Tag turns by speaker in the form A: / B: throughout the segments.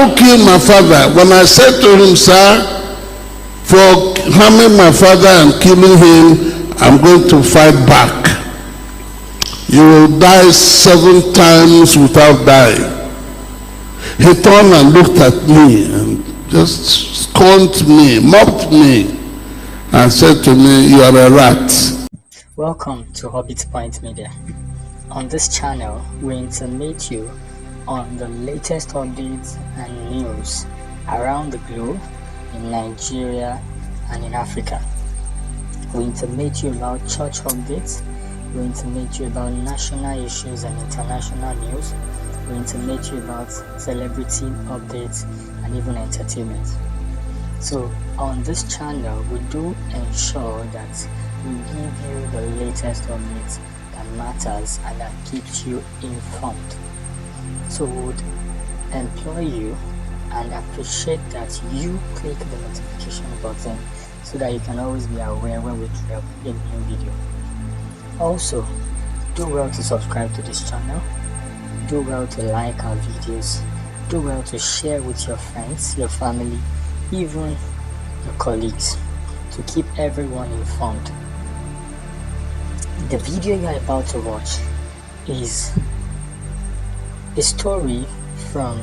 A: who killed my father? When I said to him, sir, for harming my father and killing him, I'm going to fight back. You will die 7 times without dying. He turned and looked at me and just scorned me, mocked me, and said to me, you are a rat.
B: Welcome to OrbitPoint Media. On this channel, we intimate you on the latest updates and news around the globe, in Nigeria and in Africa. We intimate you about church updates, we intimate you about national issues and international news, we intimate you about celebrity updates and even entertainment. So on this channel, we do ensure that we give you the latest updates that matters and that keeps you informed. So we would employ you and appreciate that you click the notification button so that you can always be aware when we drop a new video. Also, do well to subscribe to this channel, do well to like our videos, do well to share with your friends, your family, even your colleagues, to keep everyone informed. The video you are about to watch is a story from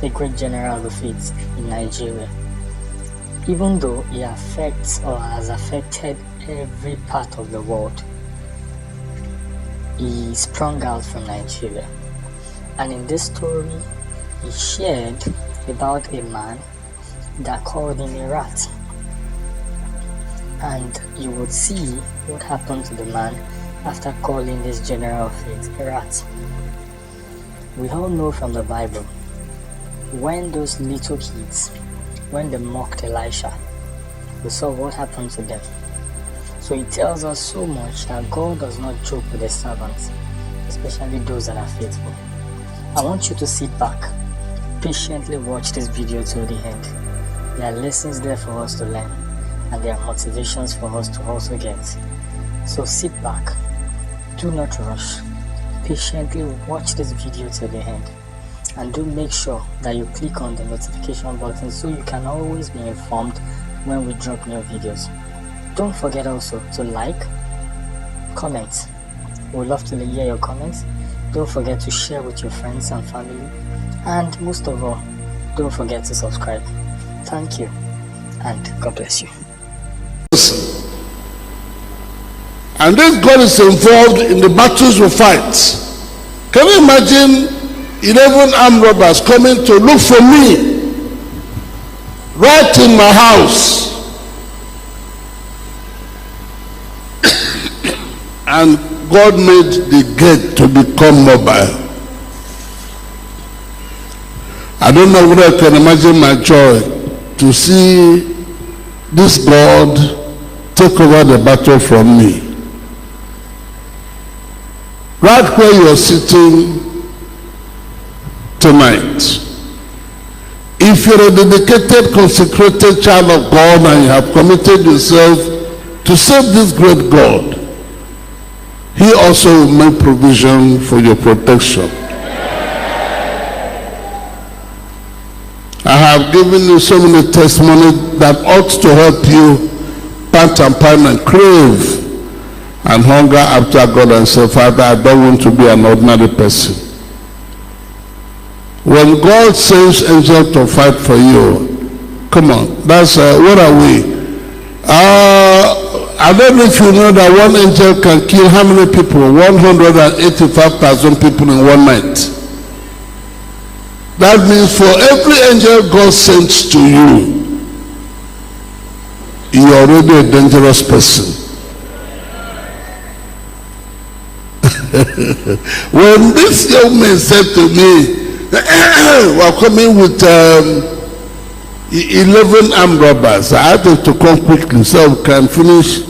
B: a great general of the faith in Nigeria. Even though it affects or has affected every part of the world, he sprung out from Nigeria. And in this story, he shared about a man that called him a rat. And you would see what happened to the man after calling this general of faith a rat. We all know from the Bible, when those little kids, when they mocked Elisha, we saw what happened to them. So it tells us so much that God does not joke with his servants, especially those that are faithful. I want you to sit back, patiently watch this video till the end. There are lessons there for us to learn, and there are motivations for us to also get. So sit back, do not rush, patiently watch this video till the end, and do make sure that you click on the notification button so you can always be informed when we drop new videos. Don't forget also to like, comment. We'd love to hear your comments. Don't forget to share with your friends and family, and most of all, don't forget to subscribe. Thank you, and God bless you.
A: And this God is involved in the battles we fight. Can you imagine 11 armed robbers coming to look for me right in my house? And God made the gate to become mobile. I don't know whether I can imagine my joy to see this God take over the battle from me. Right where you're sitting tonight, if you're a dedicated, consecrated child of God and you have committed yourself to serve this great God, he also will make provision for your protection. I have given you so many testimonies that ought to help you pant and pine and crave and hunger after God and say, Father, I don't want to be an ordinary person. When God sends angels to fight for you, come on, that's where are we? I don't know if you know that one angel can kill how many people? 185,000 people in one night. That means for every angel God sends to you, you're already a dangerous person. When this young man said to me, we're coming with 11 armed robbers, I had them to come quickly so we can finish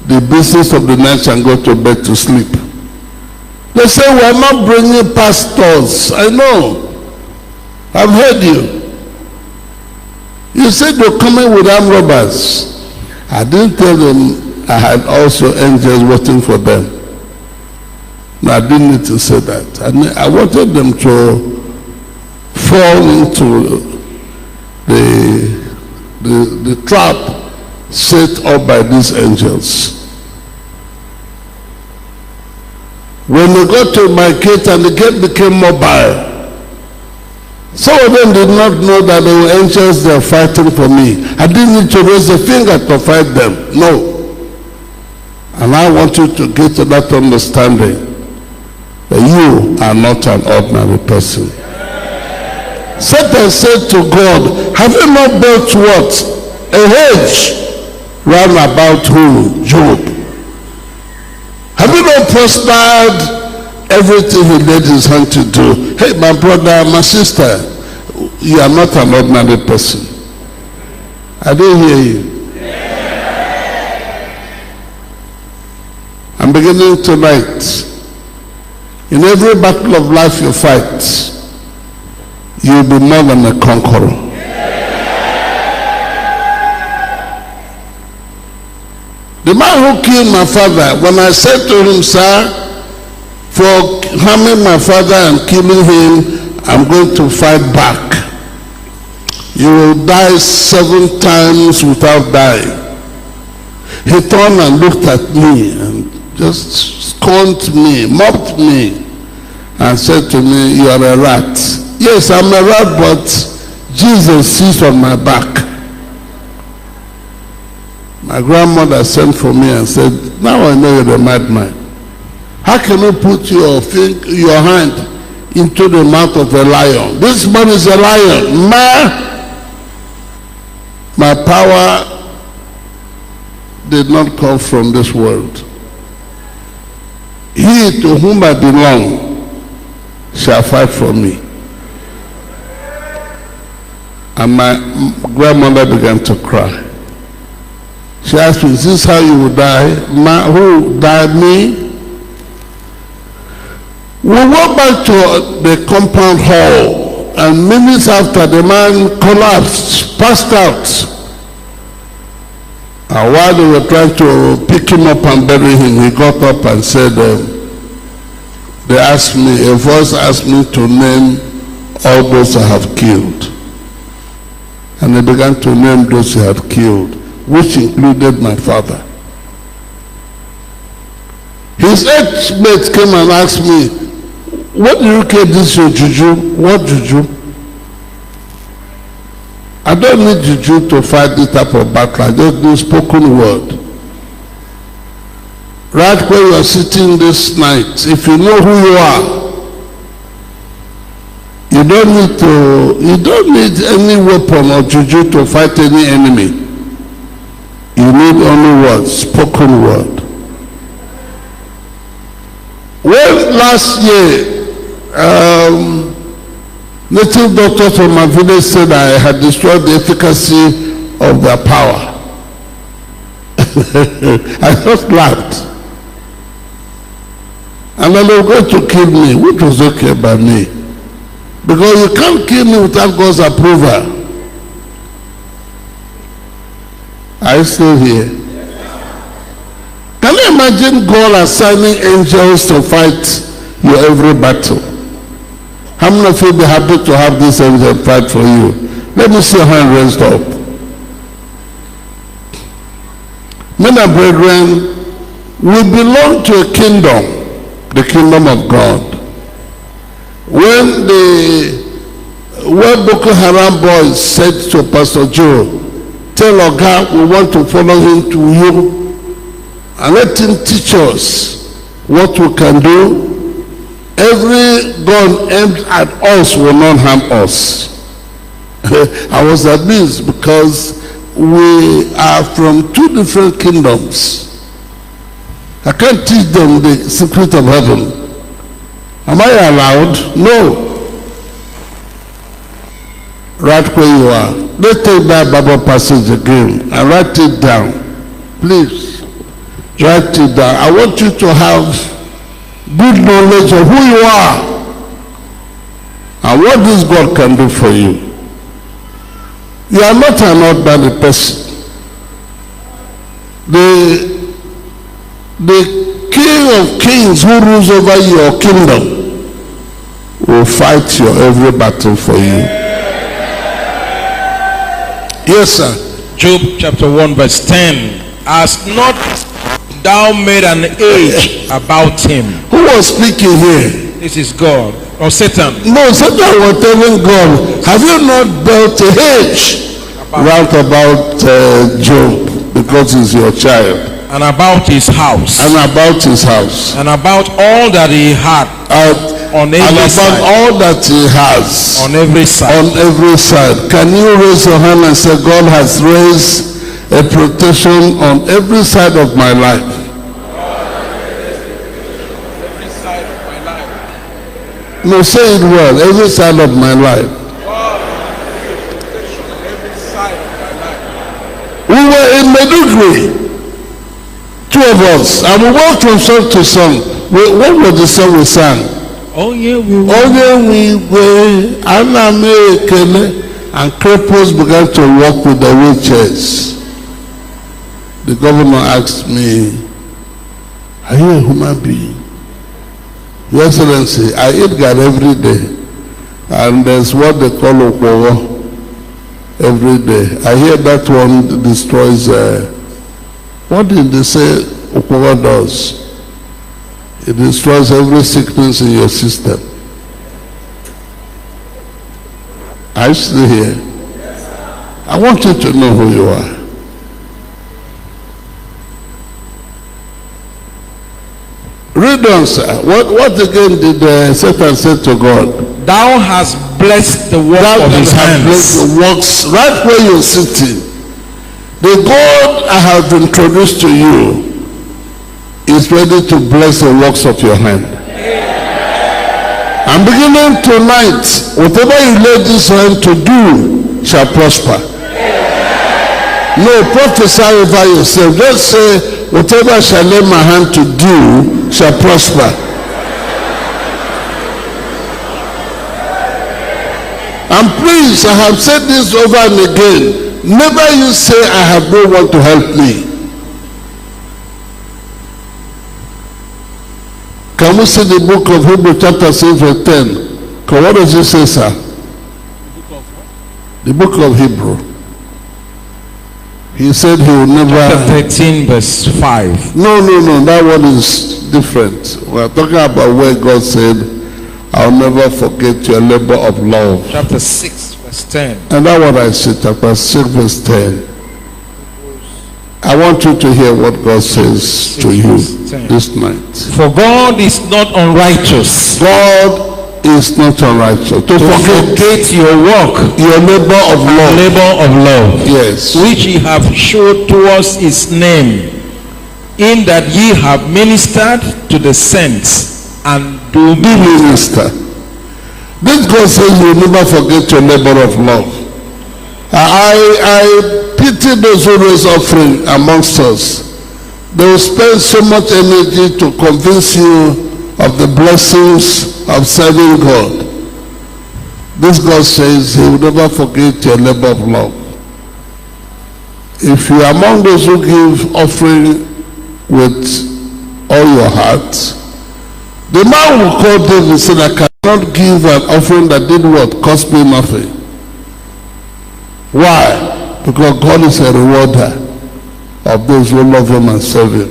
A: the business of the night and go to bed to sleep. They say we're not bringing pastors. I know. I've heard you. You said you're coming with armed robbers. I didn't tell them I had also angels waiting for them. No, I didn't need to say that. I wanted them to fall into the trap set up by these angels. When they got to my gate and the gate became mobile, some of them did not know that there were angels there fighting for me. I didn't need to raise a finger to fight them. No. And I want you to get to that understanding that you are not an ordinary person. Satan said to God, have you not built what? A hedge round about who? Job. Have you not prospered everything he laid his hand to do? Hey, my brother, my sister, you are not an ordinary person. I didn't hear you. I'm beginning tonight. In every battle of life you fight, you'll be more than a conqueror. The man who killed my father, when I said to him, sir, for harming my father and killing him, I'm going to fight back. You will die 7 times without dying. He turned and looked at me and just scorned me, mocked me, and said to me, you are a rat. Yes, I'm a rat, but Jesus sits on my back. My grandmother sent for me and said, now I know you're a madman. How can you put your hand into the mouth of a lion? This man is a lion. My power did not come from this world. He to whom I belong shall fight for me. And my grandmother began to cry. She asked me, is this how you would die? Who died? Me? We went back to the compound hall, and minutes after, the man collapsed, passed out. And while they were trying to pick him up and bury him, he got up and said, a voice asked me to name all those I have killed. And he began to name those he had killed, which included my father. His ex-mate came and asked me, what do you call this your juju? What juju? I don't need juju to fight this type of battle. I just do spoken word. Right where you are sitting this night, if you know who you are, you don't need any weapon or juju to fight any enemy. You need only words, spoken word. Well, last year, native doctors from my village said I had destroyed the efficacy of their power. I just laughed. And then they were going to kill me, which was okay by me. Because you can't kill me without God's approval. Are you still here? Can you imagine God assigning angels to fight your every battle? How many of you be happy to have this angel fight for you? Let me see your hand raised up. Men and brethren, we belong to a kingdom, the kingdom of God. When Boko Haram boys said to Pastor Joe, tell Oga we want to follow him to you and let him teach us what we can do. Every gun aimed at us will not harm us. I was amazed because we are from 2 different kingdoms. I can't teach them the secret of heaven. Am I allowed? No. Right where you are. Let's take that Bible passage again and write it down. Please. Write it down. I want you to have good knowledge of who you are and what this God can do for you. You are not an ordinary person. The King of Kings who rules over your kingdom will fight your every battle for you. Yes, sir.
C: Job chapter 1 verse 10. Has not thou made an edge about him?
A: Who was speaking here?
C: This is God. Or Satan?
A: No, Satan was telling God, have you not built a hedge round about Job, because he's your child?
C: And about his house.
A: And about his house.
C: And about all that he had. On every
A: and about
C: side.
A: all that he has.
C: On every side.
A: On every side. Can you raise your hand and say, God has raised a protection on every side of my life?
C: Every side of my life.
A: No, say it well. Every side of my life.
C: Every side of my life.
A: We were in Medugri, two of us, and we walked from song to song. What was the song we sang?
C: Oh yeah, we were.
A: Oh yeah, we were. And cripples began to walk with the wheelchairs. The governor asked me, are you a human being? Your Excellency, I eat God every day. And there's what they call Ukpai every day. I hear that one destroys, what did they say Ukpai does? It destroys every sickness in your system. Are you still here? I want you to know who you are. Read on, sir. What again did Satan say to God?
C: Thou hast blessed the work of his hands.
A: Blessed the works right where you're sitting. The God I have introduced to you is ready to bless the works of your hand. And beginning tonight, whatever you lay this hand to do shall prosper. No, prophesy over yourself. Just say, whatever I shall lay my hand to do shall prosper. And please, I have said this over and again. Never you say, I have no one to help me. Can we see the book of Hebrews chapter 6 verse 10? What does it say, sir? The book of Hebrew. He said he will never...
C: Chapter 13 verse 5.
A: No, that one is different. We are talking about where God said, I'll never forget your labor of love.
C: Chapter 6 verse 10.
A: And that one I said, chapter 6 verse 10. I want you to hear what God says to you this night.
C: For God is not unrighteous.
A: God is not unrighteous. To
C: forget your work,
A: your labor of love.
C: Labor of love.
A: Yes.
C: Which ye have showed towards his name, in that ye have ministered to the saints and do
A: minister. This God says you will never forget your labor of love. I pity those who raise offering amongst us. They will spend so much energy to convince you of the blessings of serving God. This God says he will never forget your labor of love. If you are among those who give offering with all your heart, the man who called David said, I cannot give an offering that did what? Cost me nothing. Why? Because God is a rewarder of those who love him and serve him.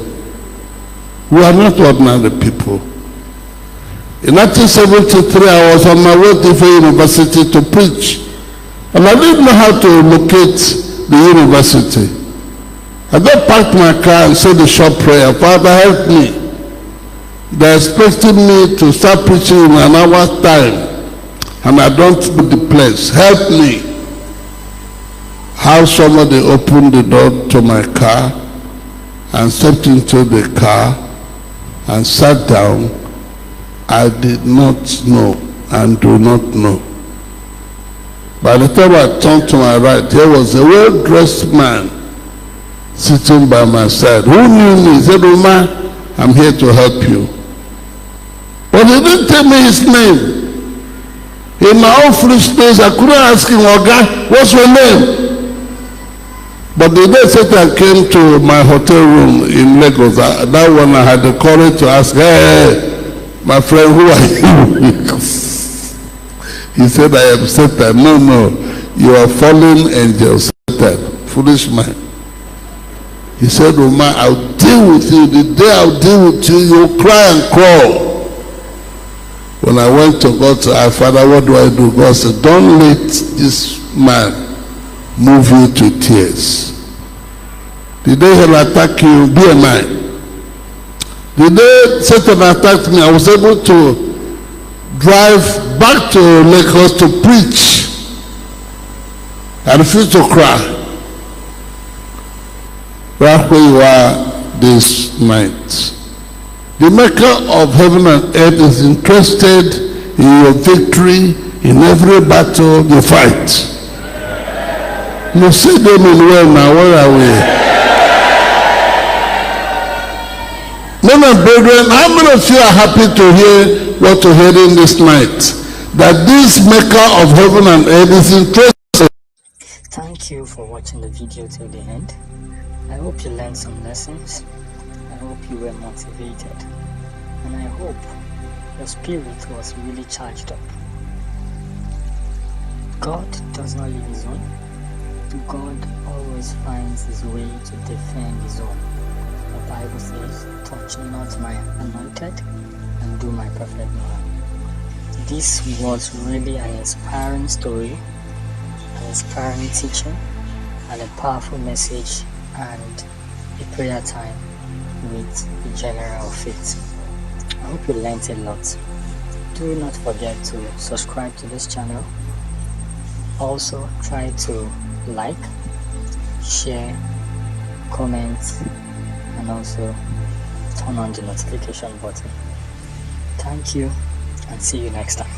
A: We are not ordinary people. In 1973, I was on my way to the university to preach. And I didn't know how to locate the university. I just parked my car and said the short prayer, Father, help me. They're expecting me to start preaching in an hour's time. And I don't know the place. Help me. How somebody opened the door to my car and stepped into the car and sat down. I did not know and do not know. By the time I turned to my right, there was a well-dressed man sitting by my side. Who knew me? He said, Uma, I'm here to help you. But he didn't tell me his name. In my own foolishness, I couldn't ask him, Oga, what's your name? But the day Satan came to my hotel room in Lagos, that one I had the courage to ask, hey, my friend, who are you? He said, I am Satan. No, no, you are fallen angel, Satan, foolish man. He said, oh man, I'll deal with you. The day I'll deal with you, you'll cry and crawl. When I went to God to our Father, what do I do? God said, don't let this man move you to tears. The day he'll attack you, be a man. The day Satan attacked me, I was able to drive back to Lagos to preach. I refused to cry. Right where you are this night. The maker of heaven and earth is interested in your victory in every battle you fight. You see them in well now, where are we? Men and brethren, how many of you are happy to hear what you're hearing this night? That this maker of heaven and earth is interested.
B: Thank you for watching the video till the end. I hope you learned some lessons. I hope you were motivated. And I hope your spirit was really charged up. God does not leave his own. God always finds his way to defend his own. The Bible says, touch not my anointed and do my perfect no harm. This was really an inspiring story, an inspiring teaching, and a powerful message, and a prayer time with the General of Faith. I hope you learned a lot. Do not forget to subscribe to this channel. Also try to like, share, comment, and also turn on the notification button. Thank you, and see you next time.